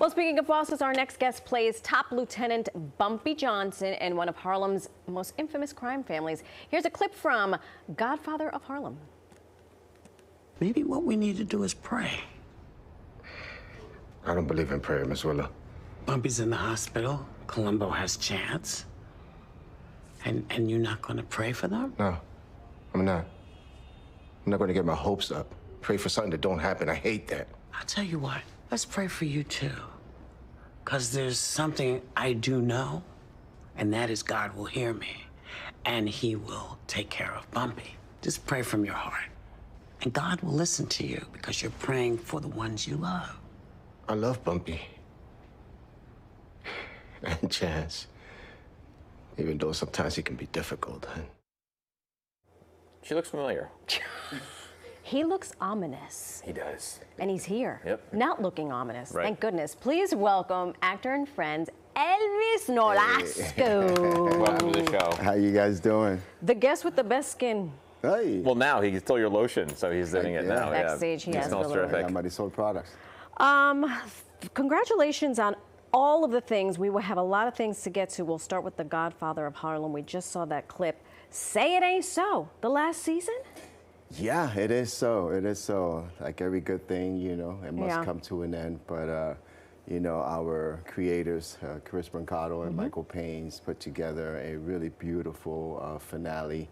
Well, speaking of bosses, our next guest plays top Lieutenant Bumpy Johnson in one of Harlem's most infamous crime families. Here's a clip from Godfather of Harlem. Maybe what we need to do is pray. I don't believe in prayer, Miss Willa. Bumpy's in the hospital. Columbo has chance. And you're not going to pray for them? No, I'm not. I'm not going to get my hopes up. Pray for something that don't happen. I hate that. I'll tell you what. Let's pray for you, too. Because there's something I do know, and that is God will hear me, and he will take care of Bumpy. Just pray from your heart. And God will listen to you because you're praying for the ones you love. I love Bumpy. And Chance. Even though sometimes he can be difficult. She looks familiar. He looks ominous. He does. And he's here. Yep. Not looking ominous. Right. Thank goodness. Please welcome actor and friend Elvis Nolasco. Welcome to the show. How you guys doing? The guest with the best skin. Hey. Well, now he stole your lotion, so he's doing it now. Backstage, he has smells the terrific. I got sold products. Congratulations on all of the things. We will have a lot of things to get to. We'll start with The Godfather of Harlem. We just saw that clip. Say it ain't so. The last season? Yeah, it is so. It is so. Like every good thing, you know, it must come to an end. But, you know, our creators, Chris Brancato and Michael Paynes, put together a really beautiful finale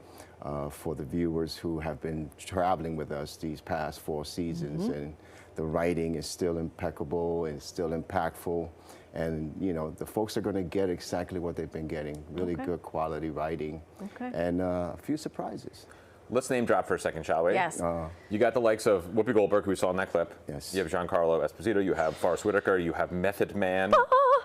for the viewers who have been traveling with us these past 4 seasons. And the writing is still impeccable and still impactful. And, you know, the folks are going to get exactly what they've been getting. Really good quality writing. And a few surprises. Let's name drop for a second, shall we? Yes. You got the likes of Whoopi Goldberg, who we saw in that clip. Yes. You have Giancarlo Esposito. You have Forrest Whitaker. You have Method Man.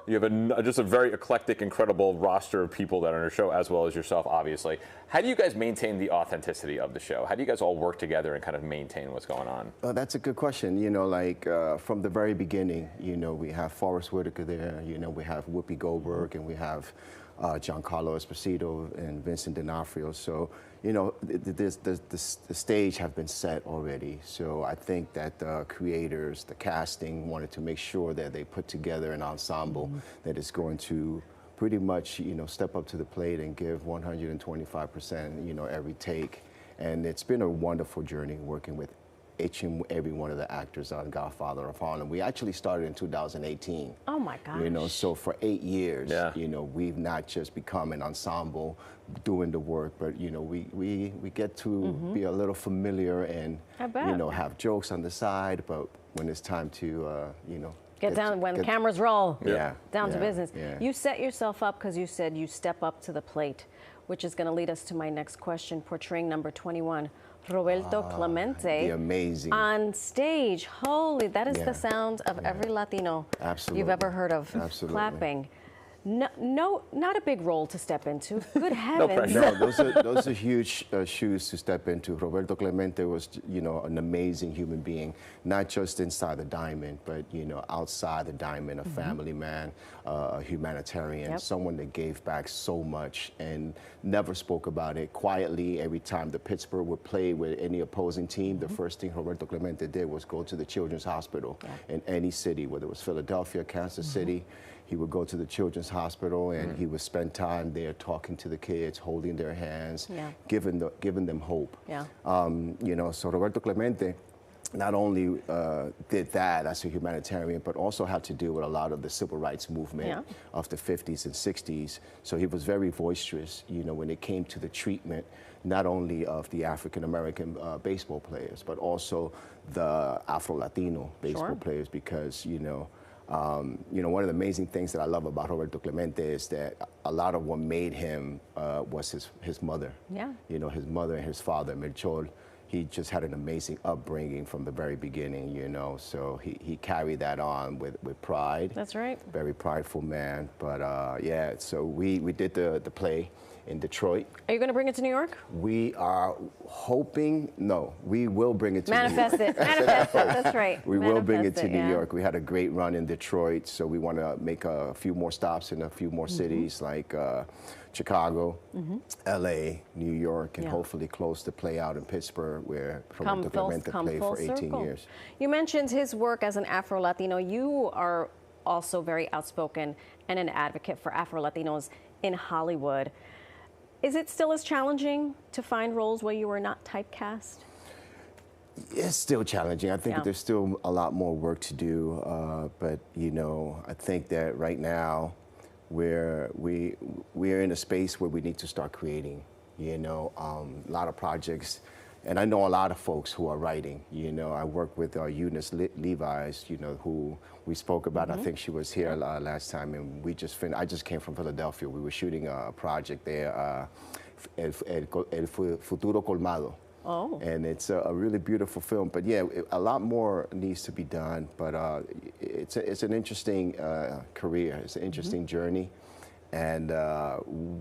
You have just a very eclectic, incredible roster of people that are on your show, as well as yourself, obviously. How do you guys maintain the authenticity of the show? How do you guys all work together and kind of maintain what's going on? That's a good question. You know, like from the very beginning, you know, we have Forrest Whitaker there. You know, we have Whoopi Goldberg, and we have Giancarlo Esposito and Vincent D'Onofrio. So, you know, the stage have been set already. So I think that the creators, the casting, wanted to make sure that they put together an ensemble that is going to pretty much, you know, step up to the plate and give 125%, you know, every take. And it's been a wonderful journey working with each and every one of the actors on Godfather of Harlem. We actually started in 2018. Oh my gosh. You know, so for 8 years, you know, we've not just become an ensemble doing the work, but, you know, we get to be a little familiar and, you know, have jokes on the side, but when it's time to, you know, Get down when cameras roll. Down to business. Yeah. You set yourself up because you said you step up to the plate, which is going to lead us to my next question. Portraying number 21, Roberto Clemente. The amazing. On stage. Holy, that is the sound of every Latino you've ever heard of. Clapping. No, not a big role to step into. Good heavens. No, those are huge shoes to step into. Roberto Clemente was, you know, an amazing human being, not just inside the diamond, but, you know, outside the diamond, a family man, a humanitarian, someone that gave back so much and never spoke about it. Quietly, every time the Pittsburgh would play with any opposing team, the first thing Roberto Clemente did was go to the Children's Hospital in any city, whether it was Philadelphia, Kansas City. He would go to the Children's Hospital and he would spend time there talking to the kids, holding their hands, giving them hope. You know, so Roberto Clemente not only did that as a humanitarian, but also had to deal with a lot of the civil rights movement of the 50s and 60s. So he was very boisterous, you know, when it came to the treatment, not only of the African-American baseball players, but also the Afro Latino baseball players, because, you know, one of the amazing things that I love about Roberto Clemente is that a lot of what made him was his mother. You know, his mother and his father, Melchor. He just had an amazing upbringing from the very beginning, you know, so he carried that on with pride. That's right. Very prideful man. But yeah, so we did the play in Detroit. Are you going to bring it to New York? We are hoping, no, we will bring it to Manifest New York. it. Manifest it, that's right. We will bring it to New York. We had a great run in Detroit, so we want to make a few more stops in a few more cities like Chicago, LA, New York, and hopefully close the play out in Pittsburgh, where Roberto Clemente played for 18 years. You mentioned his work as an Afro Latino. You are also very outspoken and an advocate for Afro Latinos in Hollywood. Is it still as challenging to find roles where you are not typecast? It's still challenging. I think there's still a lot more work to do, but you know, I think that right now we're in a space where we need to start creating. You know, a lot of projects, and I know a lot of folks who are writing. You know, I work with Eunice Levi's, you know, who we spoke about. I think she was here last time, and we just I just came from Philadelphia. We were shooting a project there, El Futuro Colmado. Oh. And it's a really beautiful film. But yeah, a lot more needs to be done. But it's an interesting career. It's an interesting journey. And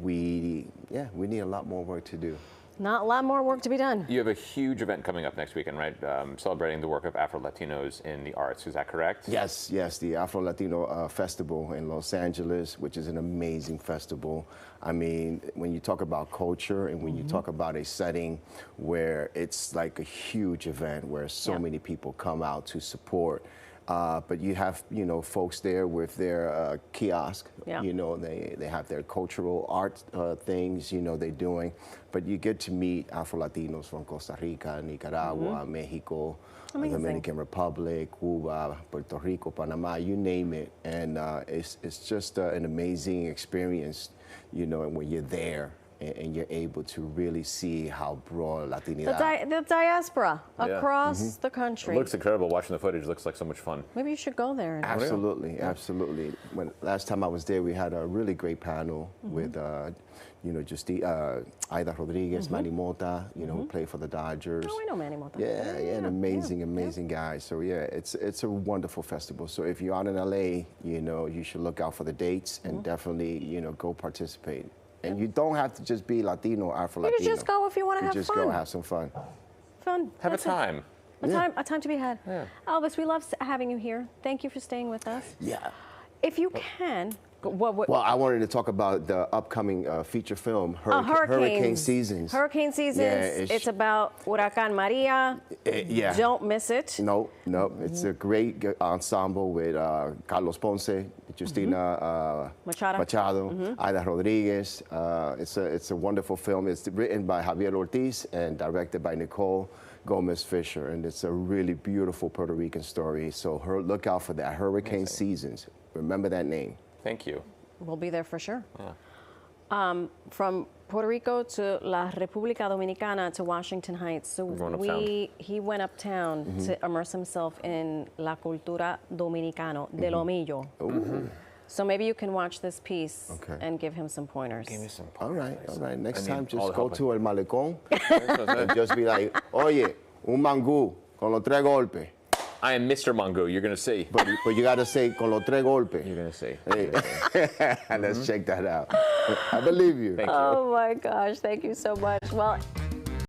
we need a lot more work to do. Not a lot more work to be done. You have a huge event coming up next weekend, right? Celebrating the work of Afro Latinos in the arts. Is that correct? Yes, the Afro Latino Festival in Los Angeles, which is an amazing festival. I mean, when you talk about culture and when you talk about a setting where it's like a huge event where so many people come out to support. But you have, you know, folks there with their kiosk. You know, they have their cultural art things, you know, they're doing. But you get to meet Afro Latinos from Costa Rica, Nicaragua, Mexico, Dominican Republic, Cuba, Puerto Rico, Panama, you name it. And it's just an amazing experience, you know, and when you're there. And you're able to really see how broad Latinidad. The diaspora across the country. It looks incredible. Watching the footage, it looks like so much fun. Maybe you should go there. Absolutely, absolutely. When last time I was there, we had a really great panel with, you know, just Aida Rodriguez, Manny Mota, you know, who played for the Dodgers. Oh, I know Manny Mota. Yeah, an amazing guy. So yeah, it's a wonderful festival. So if you're out in LA, you know, you should look out for the dates and definitely, you know, go participate. And you don't have to just be Latino, Afro-Latino. You can just go if you want to have fun. You just go have some fun. Have a time. A time to be had. Yeah. Elvis, we love having you here. Thank you for staying with us. Yeah. If you can, well, I wanted to talk about the upcoming feature film, Hurricane Seasons. Hurricane Seasons. Yeah, it's about Huracán Maria. Don't miss it. No. It's a great ensemble with Carlos Ponce, Justina Machado, Aida Rodriguez. It's a wonderful film. It's written by Javier Ortiz and directed by Nicole Gomez Fisher, and it's a really beautiful Puerto Rican story. So look out for that, Hurricane Seasons. Remember that name. Thank you. We'll be there for sure. Yeah. From Puerto Rico to La República Dominicana to Washington Heights. So he went uptown to immerse himself in La Cultura Dominicano, de lo mío. So maybe you can watch this piece and give him some pointers. Give me some pointers. All right. Next time, just go to El Malecón and just be like, oye, un mangú con los tres golpes. I am Mr. Mongo, you're going to see. But you got to say, con los tres golpes. You're going to see. Hey. Let's check that out. I believe you. Thank you. Oh, my gosh. Thank you so much. Well.